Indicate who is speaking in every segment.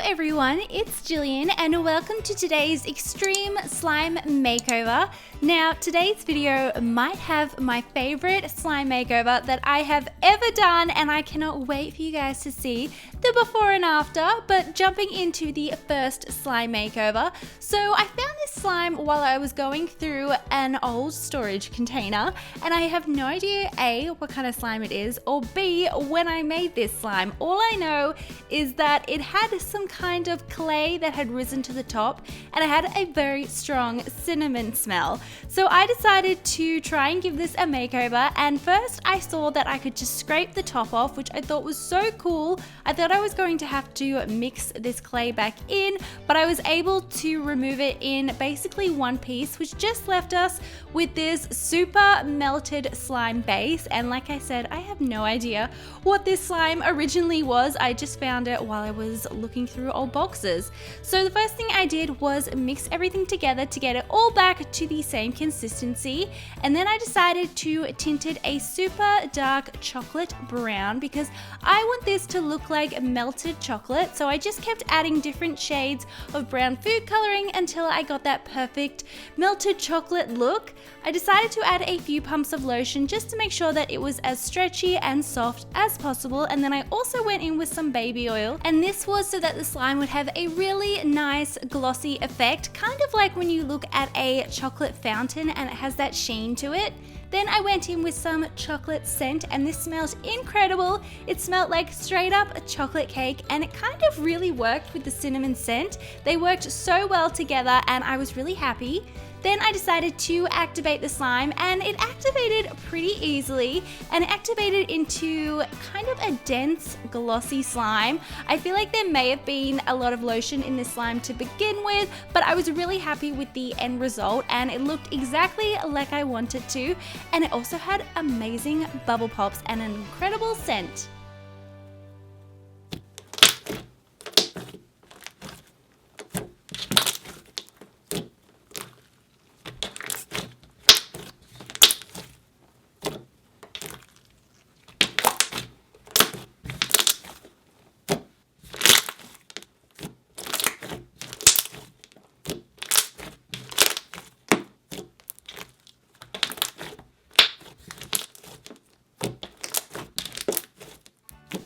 Speaker 1: everyone, it's Gillian and welcome to today's Extreme Slime Makeover. Now today's video might have my favorite slime makeover that I have ever done, and I cannot wait for you guys to see the before and after. But jumping into the first slime makeover, so I found this slime while I was going through an old storage container, and I have no idea A, what kind of slime it is, or B, when I made this slime. All I know is that it had some kind of clay that had risen to the top, and it had a very strong cinnamon smell. So I decided to try and give this a makeover, and first I saw that I could just scrape the top off, which I thought was so cool. I thought I was going to have to mix this clay back in, but I was able to remove it in basically one piece, which just left us with this super melted slime base. And like I said, I have no idea what this slime originally was. I just found it while I was looking through old boxes. So the first thing I did was mix everything together to get it all back to the same consistency, and then I decided to tint it a super dark chocolate brown because I want this to look like melted chocolate. So I just kept adding different shades of brown food coloring until I got that perfect melted chocolate look. I decided to add a few pumps of lotion just to make sure that it was as stretchy and soft as possible, and then I also went in with some baby oil, and this was so that the slime would have a really nice glossy effect, kind of like when you look at a chocolate fountain and it has that sheen to it. Then I went in with some chocolate scent, and this smelled incredible. It smelled like straight up a chocolate cake, and it kind of really worked with the cinnamon scent. They worked so well together and I was really happy. Then I decided to activate the slime, and it activated pretty easily, and it activated into kind of a dense, glossy slime. I feel like there may have been a lot of lotion in this slime to begin with, but I was really happy with the end result, and it looked exactly like I wanted to, and it also had amazing bubble pops and an incredible scent.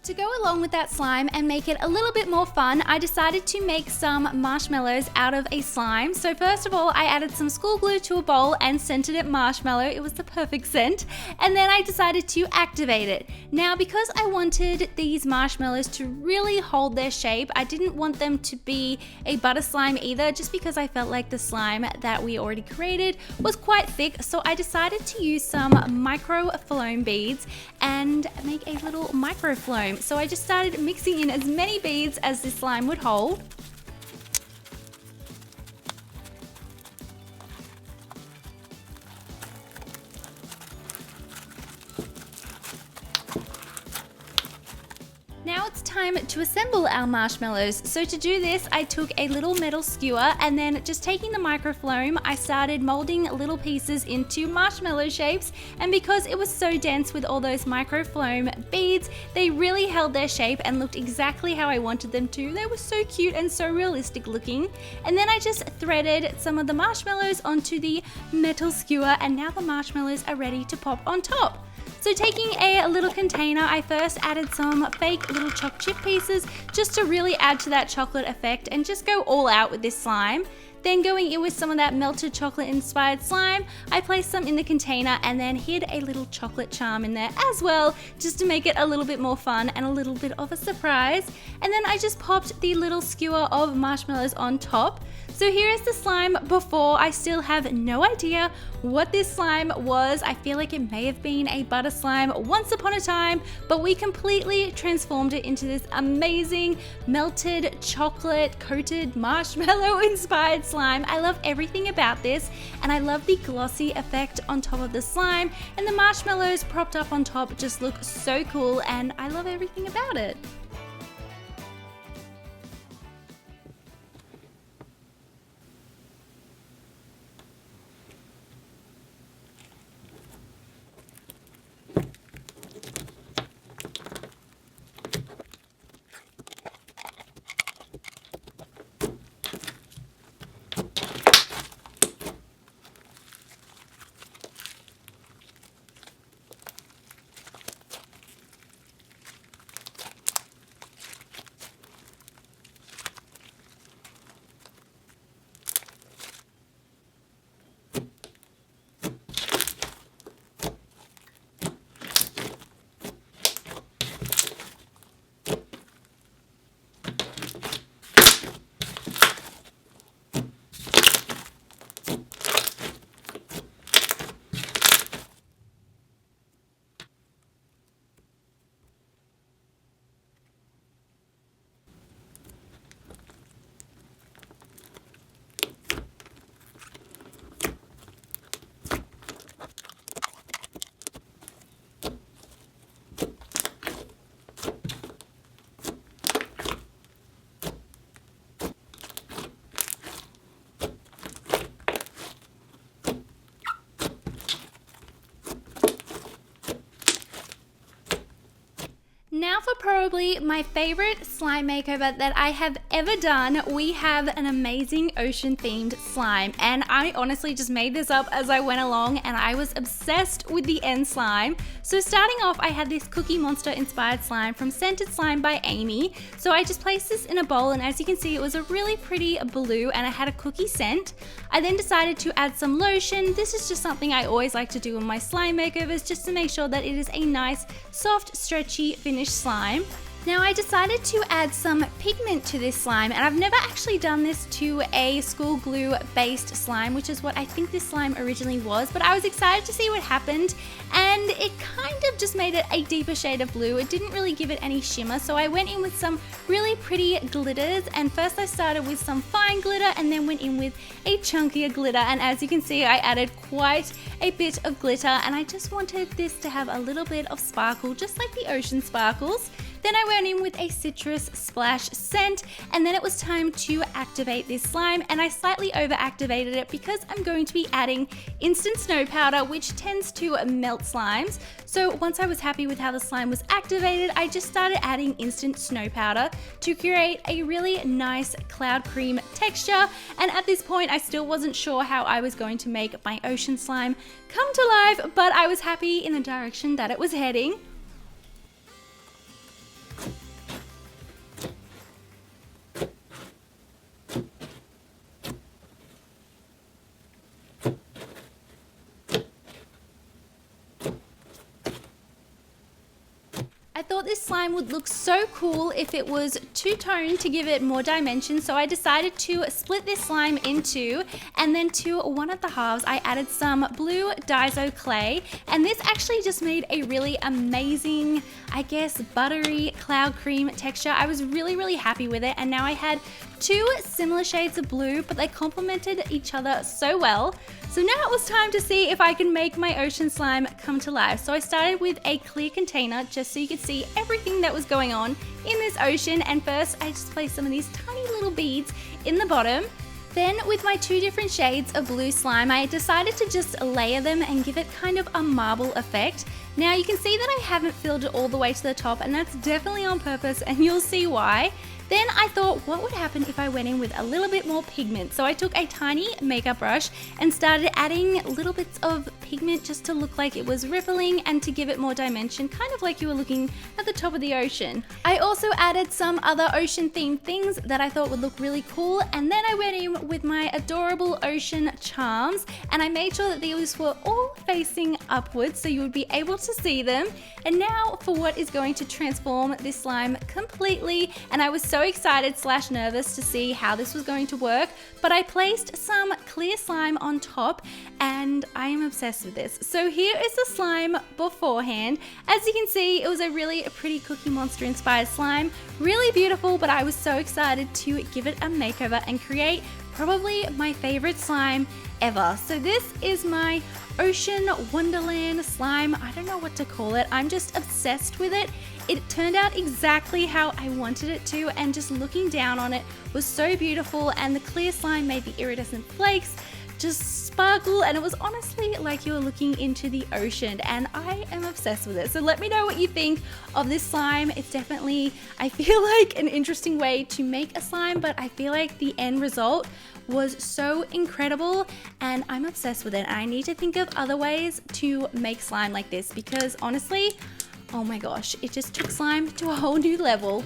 Speaker 1: To go along with that slime and make it a little bit more fun, I decided to make some marshmallows out of a slime. So first of all, I added some school glue to a bowl and scented it marshmallow. It was the perfect scent. And then I decided to activate it. Now, because I wanted these marshmallows to really hold their shape, I didn't want them to be a butter slime either, just because I felt like the slime that we already created was quite thick. So I decided to use some micro foam beads and make a little micro foam. So I just started mixing in as many beads as this slime would hold. Now it's time to assemble our marshmallows. So to do this, I took a little metal skewer, and then just taking the microfloam, I started molding little pieces into marshmallow shapes. And because it was so dense with all those microfloam beads, they really held their shape and looked exactly how I wanted them to. They were so cute and so realistic looking. And then I just threaded some of the marshmallows onto the metal skewer, and now the marshmallows are ready to pop on top. So taking a little container, I first added some fake little choc chip pieces just to really add to that chocolate effect and just go all out with this slime. Then going in with some of that melted chocolate inspired slime, I placed some in the container and then hid a little chocolate charm in there as well, just to make it a little bit more fun and a little bit of a surprise. And then I just popped the little skewer of marshmallows on top. So here is the slime before. I still have no idea what this slime was. I feel like it may have been a butter slime once upon a time, but we completely transformed it into this amazing melted chocolate coated marshmallow inspired slime. I love everything about this, and I love the glossy effect on top of the slime, and the marshmallows propped up on top just look so cool, and I love everything about it. probably my favorite slime makeover that I have ever done. We have an amazing ocean themed slime, and I honestly just made this up as I went along, and I was obsessed with the end slime. So starting off, I had this Cookie Monster inspired slime from Scented Slime by Amy. So I just placed this in a bowl, and as you can see, it was a really pretty blue and it had a cookie scent. I then decided to add some lotion. This is just something I always like to do in my slime makeovers, just to make sure that it is a nice, soft, stretchy, finished slime. Now I decided to add some pigment to this slime, and I've never actually done this to a school glue based slime, which is what I think this slime originally was, but I was excited to see what happened, and it kind of just made it a deeper shade of blue. It didn't really give it any shimmer, so I went in with some really pretty glitters, and first I started with some fine glitter and then went in with a chunkier glitter, and as you can see, I added quite a bit of glitter, and I just wanted this to have a little bit of sparkle, just like the ocean sparkles. Then I went in with a citrus splash scent, and then it was time to activate this slime, and I slightly over activated it because I'm going to be adding instant snow powder, which tends to melt slimes. So once I was happy with how the slime was activated, I just started adding instant snow powder to create a really nice cloud cream texture. And at this point, I still wasn't sure how I was going to make my ocean slime come to life, but I was happy in the direction that it was heading. I thought this slime would look so cool if it was two-toned to give it more dimension, so I decided to split this slime in two, and then to one of the halves I added some blue Daiso clay, and this actually just made a really amazing, I guess, buttery cloud cream texture. I was really happy with it, and now I had two similar shades of blue, but they complemented each other so well. So now it was time to see if I can make my ocean slime come to life. So I started with a clear container just so you could see everything that was going on in this ocean, and first I just placed some of these tiny little beads in the bottom. Then with my two different shades of blue slime, I decided to just layer them and give it kind of a marble effect. Now you can see that I haven't filled it all the way to the top, and that's definitely on purpose, and you'll see why. Then I thought, what would happen if I went in with a little bit more pigment? So I took a tiny makeup brush and started adding little bits of pigment just to look like it was rippling and to give it more dimension, kind of like you were looking at the top of the ocean. I also added some other ocean themed things that I thought would look really cool, and then I went in with my adorable ocean charms, and I made sure that these were all facing upwards so you would be able to see them. And now for what is going to transform this slime completely, and I was so excited / nervous to see how this was going to work, but I placed some clear slime on top, and I am obsessed with this. So here is the slime beforehand. As you can see, it was a really pretty Cookie Monster inspired slime, really beautiful, but I was so excited to give it a makeover and create probably my favorite slime ever. So this is my Ocean Wonderland slime. I don't know what to call it. I'm just obsessed with it. It turned out exactly how I wanted it to, and just looking down on it was so beautiful, and the clear slime made the iridescent flakes just sparkle, and it was honestly like you were looking into the ocean, and I am obsessed with it. So let me know what you think of this slime. It's definitely, I feel like, an interesting way to make a slime, but I feel like the end result was so incredible, and I'm obsessed with it. I need to think of other ways to make slime like this, because honestly, oh my gosh, it just took slime to a whole new level.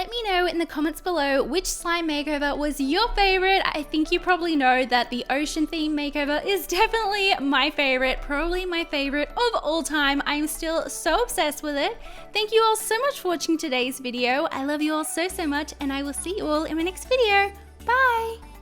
Speaker 1: let me know in the comments below which slime makeover was your favorite. I think you probably know that the ocean theme makeover is definitely my favorite, probably my favorite of all time. I'm still so obsessed with it. Thank you all so much for watching today's video. I love you all so much, and I will see you all in my next video. Bye!